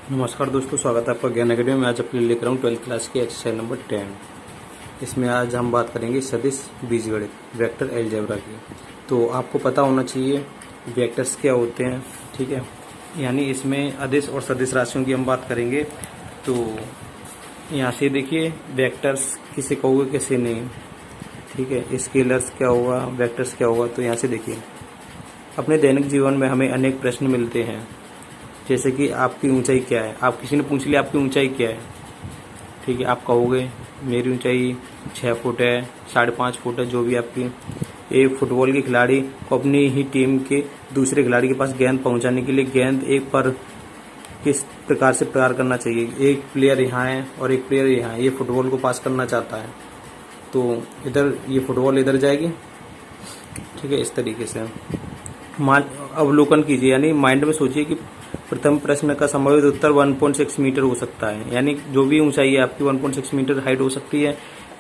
नमस्कार दोस्तों, स्वागत है आपका ज्ञान अकेडमी में। आज अपने लेकर आऊँ 12th क्लास की एक्सरसाइज नंबर 10। इसमें आज हम बात करेंगे सदिश बीजगणित वेक्टर अलजेब्रा की। तो आपको पता होना चाहिए वेक्टर्स क्या होते हैं, ठीक है। यानी इसमें अदिश और सदिश राशियों की हम बात करेंगे। तो यहाँ से देखिए वेक्टर्स किसे कहोगे किसे नहीं, ठीक है। स्केलर्स क्या होगा, वेक्टर्स क्या होगा। तो यहाँ से देखिए अपने दैनिक जीवन में हमें अनेक प्रश्न मिलते हैं, जैसे कि आपकी ऊंचाई क्या है। आप किसी ने पूछ लिया आपकी ऊंचाई क्या है, ठीक है। आप कहोगे मेरी ऊंचाई 6 फुट है, 5.5 फुट है, जो भी आपकी। एक फुटबॉल के खिलाड़ी को अपनी ही टीम के दूसरे खिलाड़ी के पास गेंद पहुंचाने के लिए गेंद एक पर किस प्रकार से प्रहार करना चाहिए। एक प्लेयर यहाँ है और एक प्लेयर यहाँ है, ये फुटबॉल को पास करना चाहता है, तो इधर ये फुटबॉल इधर जाएगी, ठीक है। इस तरीके से अवलोकन कीजिए, यानी माइंड में सोचिए कि प्रथम प्रश्न का संभावित उत्तर 1.6 मीटर हो सकता है। यानी जो भी ऊंचाई है आपकी 1.6 मीटर हाइट हो सकती है।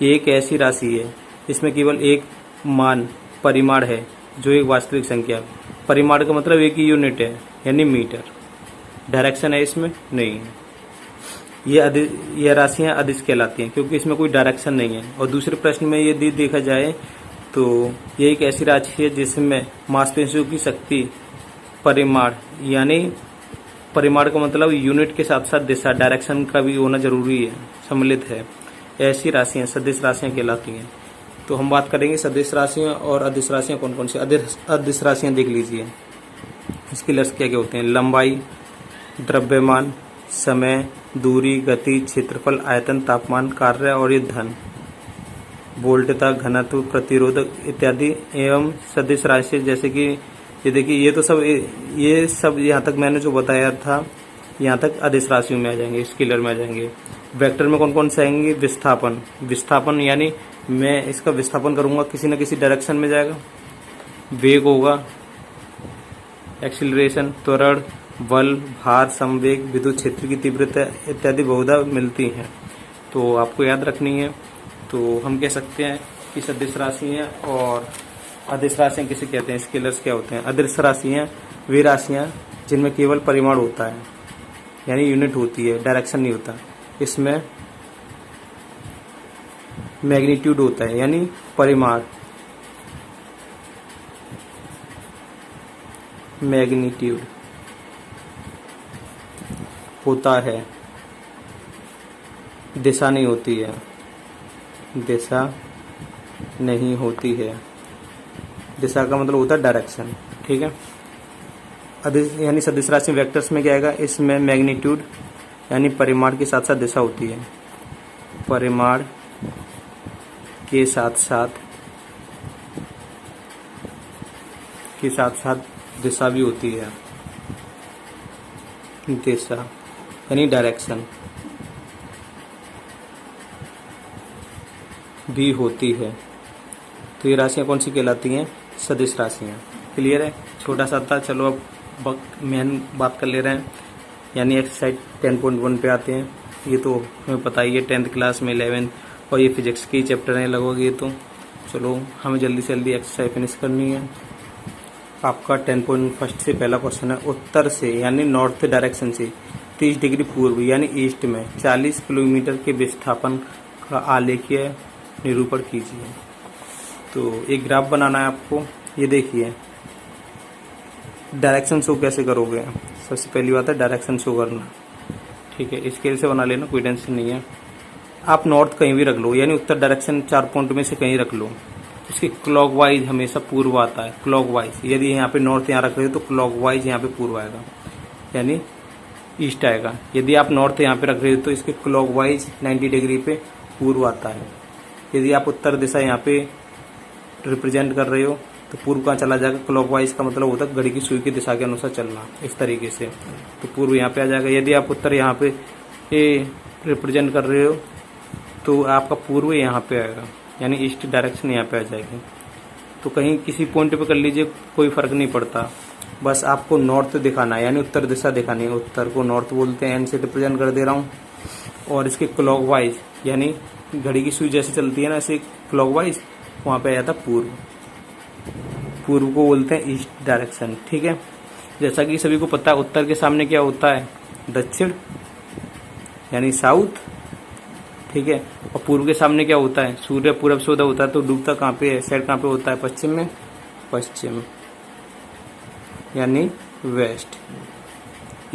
ये एक ऐसी राशि है इसमें केवल एक मान परिमाण है जो एक वास्तविक संख्या। परिमाण का मतलब एक ही यूनिट है, यानी मीटर। डायरेक्शन है इसमें नहीं है। ये राशियां अदिश कहलाती हैं क्योंकि इसमें कोई डायरेक्शन नहीं है। और दूसरे प्रश्न में यदि देखा जाए तो ये एक ऐसी राशि है जिसमें मांसपेशियों की शक्ति परिमाण, यानी परिमाण का मतलब यूनिट के साथ साथ दिशा डायरेक्शन का भी होना जरूरी है, सम्मिलित है। ऐसी राशियां सदिश राशियां कहलाती हैं। तो हम बात करेंगे सदिश राशियां और अदिश राशियां कौन कौन सी। अदिश राशियां देख लीजिए, इसके लक्ष्य क्या क्या होते हैं। लंबाई, द्रव्यमान, समय, दूरी, गति, क्षेत्रफल, आयतन, तापमान, कार्य और ये धन, वोल्टता, घनत्व, प्रतिरोधक इत्यादि। एवं सदिश राशि जैसे कि ये देखिए ये सब यहाँ तक मैंने जो बताया था, यहाँ तक अदिश राशियों में आ जाएंगे, स्केलर में आ जाएंगे। वेक्टर में कौन कौन से आएंगे। विस्थापन यानी मैं इसका विस्थापन करूंगा किसी न किसी डायरेक्शन में जाएगा। वेग होगा, एक्सीलरेशन, त्वरण, बल, भार, संवेग, विद्युत क्षेत्र की तीव्रता इत्यादि बहुधा मिलती हैं, तो आपको याद रखनी है। तो हम कह सकते हैं कि सदिश राशियां और अदिश राशियां किसे कहते हैं, स्केलर्स क्या होते हैं। अदिश राशियां वे राशियां जिनमें केवल परिमाण होता है, यानी यूनिट होती है, डायरेक्शन नहीं होता। इसमें मैग्नीट्यूड होता है, यानी परिमाण, मैग्नीट्यूड होता है, दिशा नहीं होती है, दिशा नहीं होती है। दिशा का मतलब होता है डायरेक्शन, ठीक है। अदिश यानी सदिश राशि वेक्टर्स में क्या आएगा, इसमें मैग्नीट्यूड यानी परिमाण के साथ साथ दिशा होती है। परिमाण के साथ साथ दिशा भी होती है, दिशा यानी डायरेक्शन भी होती है। तो ये राशियां कौन सी कहलाती हैं, सदिश राशियां। क्लियर है, छोटा सा था। चलो अब मेन बात कर ले रहे हैं, यानी एक्सरसाइज 10.1 पे आते हैं। ये तो हमें पता ही है 10th क्लास में 11th, और ये फिजिक्स के चैप्टर हैं लगभग। ये तो चलो हमें जल्दी से जल्दी एक्सरसाइज फिनिश करनी है। आपका 10.1 से पहला क्वेश्चन है, उत्तर से यानी नॉर्थ डायरेक्शन से 30 डिग्री पूर्व यानी ईस्ट में 40 किलोमीटर के विस्थापन का आलेखीय निरूपण कीजिए। तो एक ग्राफ बनाना है आपको। ये देखिए डायरेक्शन शो कैसे करोगे। सबसे पहली बात है डायरेक्शन शो करना, ठीक है। स्केल से बना लेना, कोई टेंशन नहीं है। आप नॉर्थ कहीं भी रख लो, यानी उत्तर डायरेक्शन 4 पॉइंट में से कहीं रख लो। इसके क्लॉकवाइज हमेशा पूर्व आता है, क्लॉकवाइज। यदि यहाँ पे नॉर्थ यहाँ रख रहे हो तो क्लॉकवाइज यहाँ पे पूर्व आएगा, यानी ईस्ट आएगा। यदि आप नॉर्थ यहाँ पे रख रहे हो तो इसके क्लॉकवाइज 90 डिग्री पे पूर्व आता है। यदि आप उत्तर दिशा यहाँ पे रिप्रेजेंट कर रहे हो तो पूर्व कहाँ चला जाएगा, क्लॉकवाइज का मतलब होता है घड़ी की सुई की दिशा के अनुसार चलना, इस तरीके से। तो पूर्व यहाँ पे आ जाएगा। यदि आप उत्तर यहाँ पे रिप्रेजेंट कर रहे हो तो आपका पूर्व यहाँ पे आएगा, यानी ईस्ट डायरेक्शन यहाँ पे आ जाएगी। तो कहीं किसी पॉइंट पे कर लीजिए, कोई फर्क नहीं पड़ता। बस आपको नॉर्थ दिखाना है, यानी उत्तर दिशा दिखानी है। उत्तर को नॉर्थ बोलते हैं, एन से रिप्रेजेंट कर दे रहा हूँ। और इसके क्लॉकवाइज यानी घड़ी की सुई जैसे चलती है ना, ऐसे क्लॉकवाइज वहाँ पे आया था पूर्व। पूर्व को बोलते हैं ईस्ट डायरेक्शन, ठीक है। जैसा कि सभी को पता है उत्तर के सामने क्या होता है, दक्षिण। यानी साउथ, ठीक है। और पूर्व के सामने क्या होता है, सूर्य पूरब से उदय होता है तो डूबता कहाँ पे है, सेट कहाँ पे होता है, पश्चिम में, पश्चिम यानी west,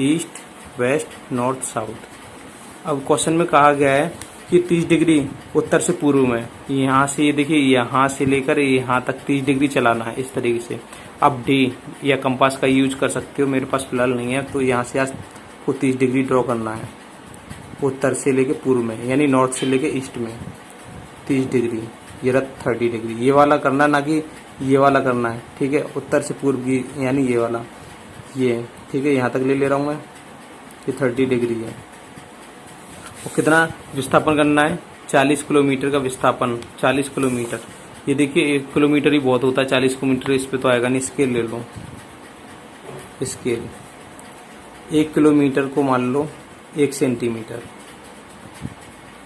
east, west, north, south. अब क्वेश्चन में कहा गया है कि 30 डिग्री उत्तर से पूर्व में, यहाँ से ये देखिए यहाँ से लेकर यहाँ तक 30 डिग्री चलाना है इस तरीके से। अब डी या कंपास का यूज कर सकते हो, मेरे पास फिलहाल नहीं है, तो यहाँ से आज को 30 डिग्री ड्रॉ करना है उत्तर से लेके पूर्व में, यानी नॉर्थ से लेके ईस्ट में 30 डिग्री, ये रहा 30 डिग्री। ये वाला करना, ना कि ये वाला करना है, ठीक है। उत्तर से पूर्व की यानी ये वाला, ये ठीक है, यहाँ तक ले रहा हूँ मैं, ये 30 डिग्री है। और कितना विस्थापन करना है, 40 किलोमीटर का विस्थापन, 40 किलोमीटर। ये देखिए 1 किलोमीटर ही बहुत होता है, 40 किलोमीटर इस पे तो आएगा नहीं। स्केल ले लो, स्केल 1 किलोमीटर को मान लो 1 सेंटीमीटर,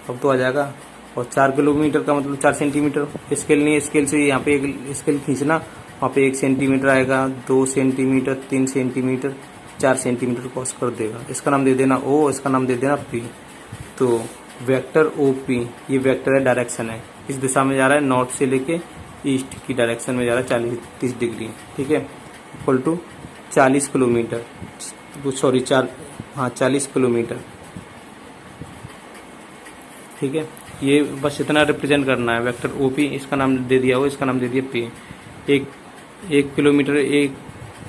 अब तो आ जाएगा। और 4 किलोमीटर का मतलब 4 सेंटीमीटर। स्केल नहीं है, स्केल से यहाँ पे एक स्केल खींचना, वहाँ पे 1 सेंटीमीटर आएगा, 2 सेंटीमीटर, 3 सेंटीमीटर, 4 सेंटीमीटर क्रॉस कर देगा। इसका नाम दे देना ओ, इसका नाम दे देना पी। तो वेक्टर ओ पी, ये वेक्टर है, डायरेक्शन है, इस दिशा में जा रहा है, नॉर्थ से लेके ईस्ट की डायरेक्शन में जा रहा है 30 डिग्री, ठीक है। Equal to 40 kilometre, sorry 40 kilometre, ठीक है। ये बस इतना रिप्रेजेंट करना है, वेक्टर ओ पी, इसका नाम दे दिया हो, इसका नाम दे दिया पी। एक किलोमीटर, एक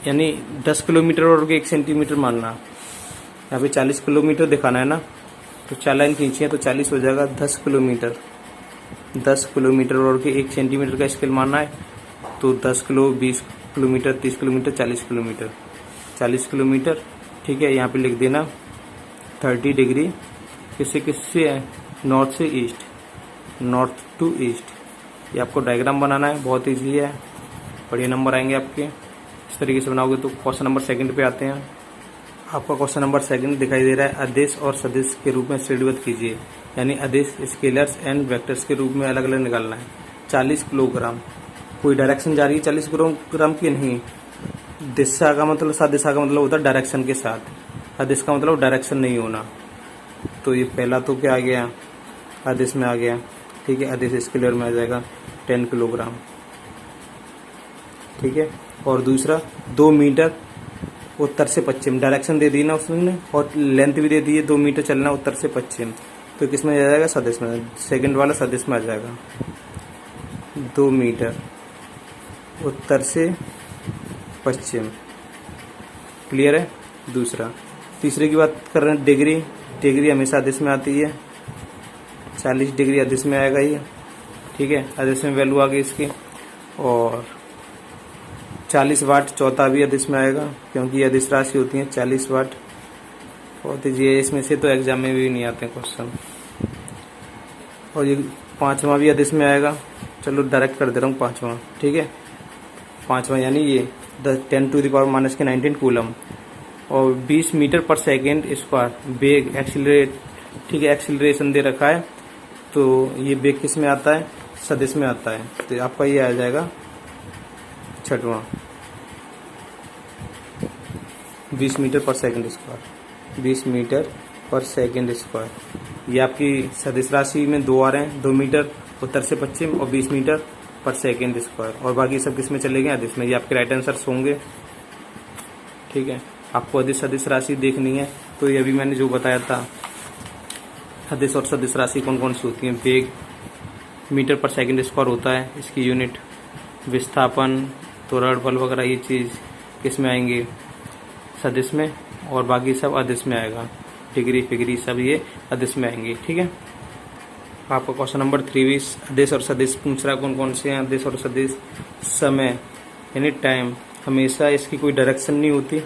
यानी 10 किलोमीटर और 1 सेंटीमीटर मानना। यहाँ पे 40 किलोमीटर दिखाना है ना, तो 4 लाइन खींची है तो 40 हो जाएगा, 10 किलोमीटर, 10 किलोमीटर और के 1 सेंटीमीटर का स्केल मानना है, तो 10 kilo, 20 kilometre, 30 kilometre, 40 kilometre, 40 kilometre, ठीक है। यहाँ पे लिख देना 30 डिग्री, किससे है, नॉर्थ से ईस्ट, नॉर्थ टू ईस्ट। ये आपको डायग्राम बनाना है, बहुत ईजी है, बढ़िया नंबर आएंगे आपके इस तरीके से बनाओगे। तो क्वेश्चन नंबर 2 पे आते हैं। आपका क्वेश्चन नंबर 2 दिखाई दे रहा है, आदेश और सदिश के रूप में श्रेणीबद्ध कीजिए, यानी आदेश स्केलर्स एंड वेक्टर्स के रूप में अलग अलग निकालना है। 40 किलोग्राम, कोई डायरेक्शन जा रही है 40 किलोग्राम की नहीं, दिशा का मतलब, सदिशा का मतलब होता है डायरेक्शन के साथ, आदेश का मतलब डायरेक्शन नहीं होना। तो ये पहला तो क्या आ गया, आदेश में आ गया, ठीक है। आदेश स्केलर में आ जाएगा 10 किलोग्राम, ठीक है। और दूसरा 2 मीटर उत्तर से पश्चिम, डायरेक्शन दे दी ना उसने, और लेंथ भी दे दी है, 2 मीटर चलना उत्तर से पश्चिम, तो किस में आ जाएगा, सदिश में, सेकंड वाला सदिश में आ जाएगा। 2 मीटर उत्तर से पश्चिम, क्लियर है। दूसरा, तीसरे की बात कर रहे हैं, डिग्री, डिग्री हमेशा आदेश में आती है, 40 डिग्री आदेश में आएगा ये, ठीक है। आदेश में वैल्यू आ गई इसकी। और 40 वाट चौथा भी आदेश में आएगा, क्योंकि आदेश राशि होती है 40 वाट। बहुत ईजी है, इसमें से तो एग्जाम में भी नहीं आते क्वेश्चन। और ये 5वां भी आदेश में आएगा, चलो डायरेक्ट कर दे रहा हूँ 5वां, ठीक है। 5वां यानी ये 10⁻⁻⁻19 कूलम, और 20 मीटर पर सेकेंड स्क्वायर वेग, एक्सीलरेट, ठीक है, एक्सीलरेशन दे रखा है, तो ये वेग किस में आता है, सदिश में आता है, तो आपका ये आ जाएगा 6वां, 20 मीटर पर सेकेंड स्क्वायर, 20 मीटर पर सेकेंड स्क्वायर। ये आपकी सदिश राशि में 2 आ रहे हैं, 2 मीटर उत्तर से पश्चिम और 20 मीटर पर सेकेंड स्क्वायर, और बाकी सब किस में चले गए, आदेश में। ये आपके राइट आंसर होंगे, ठीक है। आपको आदेश सदिश राशि देखनी है, तो ये अभी मैंने जो बताया था, आदेश और सदिश राशि कौन कौन सी होती हैं। वेग मीटर पर सेकेंड स्क्वायर होता है, इसकी यूनिट। विस्थापन, त्वरण बल वगैरह ये चीज़ किस में आएंगे, सदिश में, और बाकी सब आदेश में आएगा। डिग्री फिग्री सब ये आदेश में आएंगे, ठीक है। आपका क्वेश्चन नंबर 3 भी आदेश और सदिश पूछ रहा है, कौन कौन से हैं आदेश और सदिश। समय यानी टाइम, हमेशा इसकी कोई डायरेक्शन नहीं होती,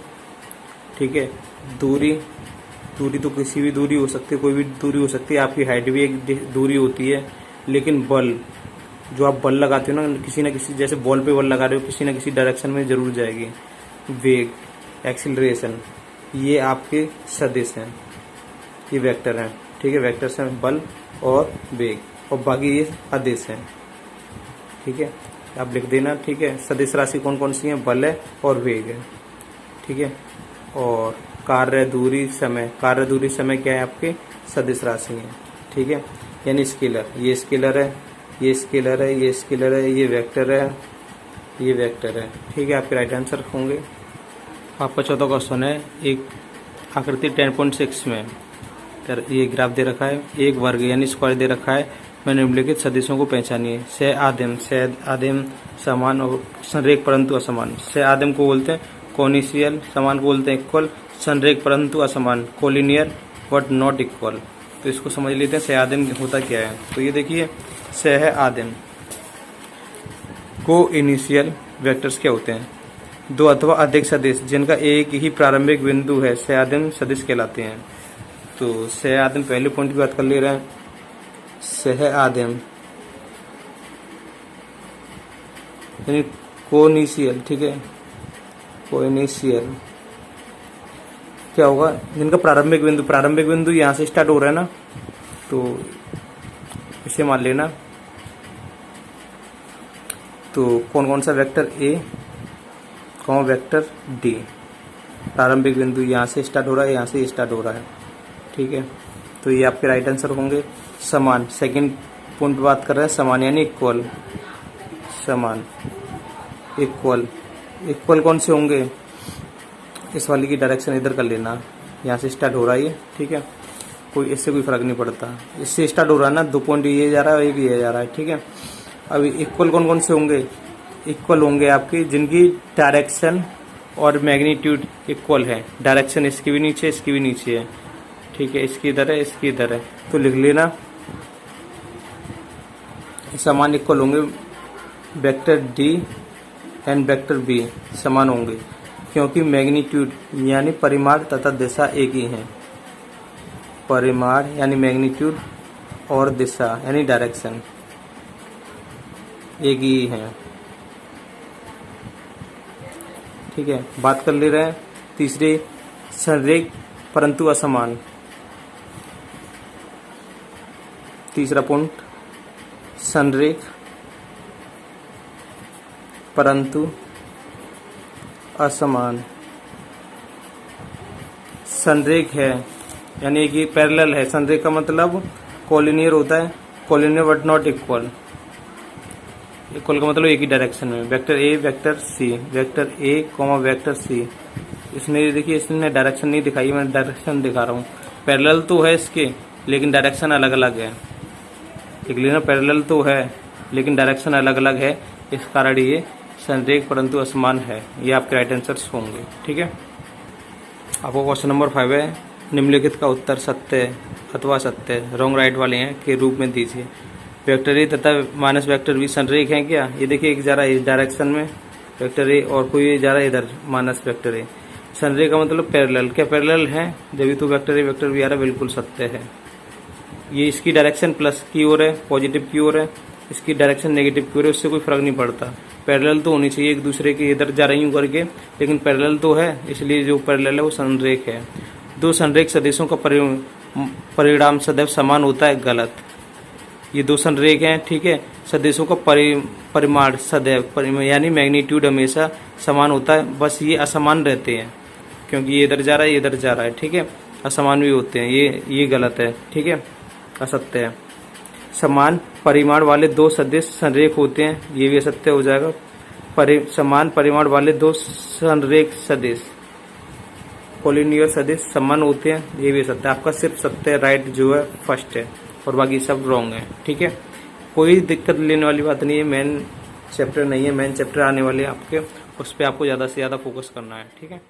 ठीक है। दूरी, दूरी तो किसी भी दूरी हो सकती है, कोई भी दूरी हो सकती है, आपकी हाइट भी एक दूरी होती है। लेकिन बल, जो आप बल लगाते हो ना किसी, जैसे बॉल पे बल लगा रहे हो, किसी न किसी डायरेक्शन में जरूर जाएगी। वेग, एक्सीलरेशन, ये आपके सदिश हैं, ये वेक्टर हैं, ठीक है। वेक्टर से बल और वेग, और बाकी ये आदेश हैं, ठीक है। आप लिख देना, ठीक है। सदिश राशि कौन कौन सी हैं, बल है और वेग है, ठीक है। और कार्य दूरी समय, कार्य दूरी समय क्या है आपके सदिश राशि है, ठीक है, यानी स्केलर, ये स्केलर है, ये स्केलर है, ये स्केलर है, ये वेक्टर है, ये वेक्टर है, ठीक है, आपके राइट आंसर होंगे। आपका चौथा क्वेश्चन है, एक आकृति 10.6 में ये ग्राफ दे रखा है, एक वर्ग यानी स्क्वायर दे रखा है, मैं निम्नलिखित सदिशों को पहचानिए। से आदिम समान और संरेख परंतु असमान। से आदिम को बोलते हैं कोनिशियल, समान को बोलते हैं इक्वल, संरेख परंतु असमान कोलिनियर बट नॉट इक्वल। तो इसको समझ लेते हैं से आदिम होता क्या है। तो ये देखिए से है आदिम। को इनिशियल वेक्टर्स क्या होते हैं? दो अथवा अधिक सदिश जिनका एक ही प्रारंभिक बिंदु है से आदिम सदिश कहलाते हैं। तो से आदिम पहले पॉइंट की बात कर ले रहे हैं। से आदिम यानी कोनिशियल, ठीक है, कोनिशियल क्या होगा? जिनका प्रारंभिक बिंदु यहाँ से स्टार्ट हो रहा है ना, तो इसे मान लेना। तो कौन कौन सा वेक्टर ए कौन वेक्टर डी, प्रारंभिक बिंदु यहाँ से स्टार्ट हो रहा है, यहाँ से स्टार्ट हो रहा है, ठीक है। तो ये आपके राइट आंसर होंगे। समान, सेकंड पॉइंट बात कर रहे हैं समान यानी इक्वल, समान इक्वल। इक्वल कौन से होंगे? इस वाली की डायरेक्शन इधर कर लेना, यहाँ से स्टार्ट हो रहा है ये, ठीक है, कोई इससे कोई फर्क नहीं पड़ता, इससे स्टार्ट हो रहा है ना, 2 पॉइंट ये जा रहा है, एक ये जा रहा है, ठीक है। अब इक्वल कौन कौन से होंगे? इक्वल होंगे आपकी जिनकी डायरेक्शन और मैग्नीट्यूड इक्वल है। डायरेक्शन इसकी भी नीचे, इसकी भी नीचे है, ठीक है, इसकी इधर है, इसकी इधर है, तो लिख लेना समान इक्वल होंगे। Vector D and vector B समान होंगे क्योंकि मैग्नीट्यूड यानी परिमाण तथा दिशा एक ही है। परिमाण यानी मैग्नीट्यूड और दिशा यानी डायरेक्शन एक ही है, ठीक है। बात कर ले रहे हैं तीसरे, संरेख परंतु असमान। तीसरा पॉइंट, संरेख परंतु असमान। संरेख है यानी कि पैरेलल है। संरेख का मतलब कोलिनियर होता है, collinear but not equal. Equal का मतलब एक ही डायरेक्शन में। Vector A vector C, vector A comma vector C, इसने देखिए इसने डायरेक्शन नहीं दिखाई, मैं डायरेक्शन दिखा रहा हूँ। पैरेलल तो है इसके लेकिन डायरेक्शन अलग अलग है, देख लेना, पैरेलल तो है लेकिन डायरेक्शन अलग अलग है, इस कारण ये संरेख परंतु असमान है। ये आपके राइट आंसर्स होंगे, ठीक है। आपको क्वेश्चन नंबर 5 है, निम्नलिखित का उत्तर सत्य अथवा असत्य, रॉन्ग राइट वाले हैं, के रूप में दीजिए। वेक्टर ए तथा माइनस वेक्टर बी संरेख है क्या? ये देखिए एक जा रहा है इस डायरेक्शन में वेक्टर ए और कोई जा रहा है इधर माइनस वेक्टर ए। संरेख का मतलब पैरेलल, क्या पैरेलल है? जब तो वेक्टर ए वेक्टर बी आ रहा है, बिल्कुल सत्य है। ये इसकी डायरेक्शन प्लस की ओर है, पॉजिटिव की ओर है, इसकी डायरेक्शन नेगेटिव की ओर है, उससे कोई फर्क नहीं पड़ता। पैरेलल तो होनी चाहिए एक दूसरे के, इधर जा रही हूँ करके, लेकिन पैरेलल तो है, इसलिए जो पैरेलल है वो संरेख है। दो संरेख सदिशों का परिणाम सदैव समान होता है, गलत। ये दो संरेख हैं, ठीक है, सदिशों का परिमाण सदैव यानी मैग्नीट्यूड हमेशा समान होता है, बस ये असमान रहते हैं क्योंकि ये इधर जा रहा है, ये इधर जा रहा है, ठीक है, असमान भी होते हैं, ये गलत है, ठीक है, असत्य है। समान परिमाण वाले दो सदिश संरेख होते हैं, ये भी असत्य हो जाएगा। समान परिमाण वाले दो संरेख सदिश कोलिनियर सदिश समान होते हैं, ये भी सत्य। आपका सिर्फ सत्य राइट जो है फर्स्ट है और बाकी सब रॉन्ग है, ठीक है। कोई दिक्कत लेने वाली बात नहीं है, मेन चैप्टर नहीं है, मेन चैप्टर आने वाले आपके, उस पर आपको ज़्यादा से ज़्यादा फोकस करना है, ठीक है।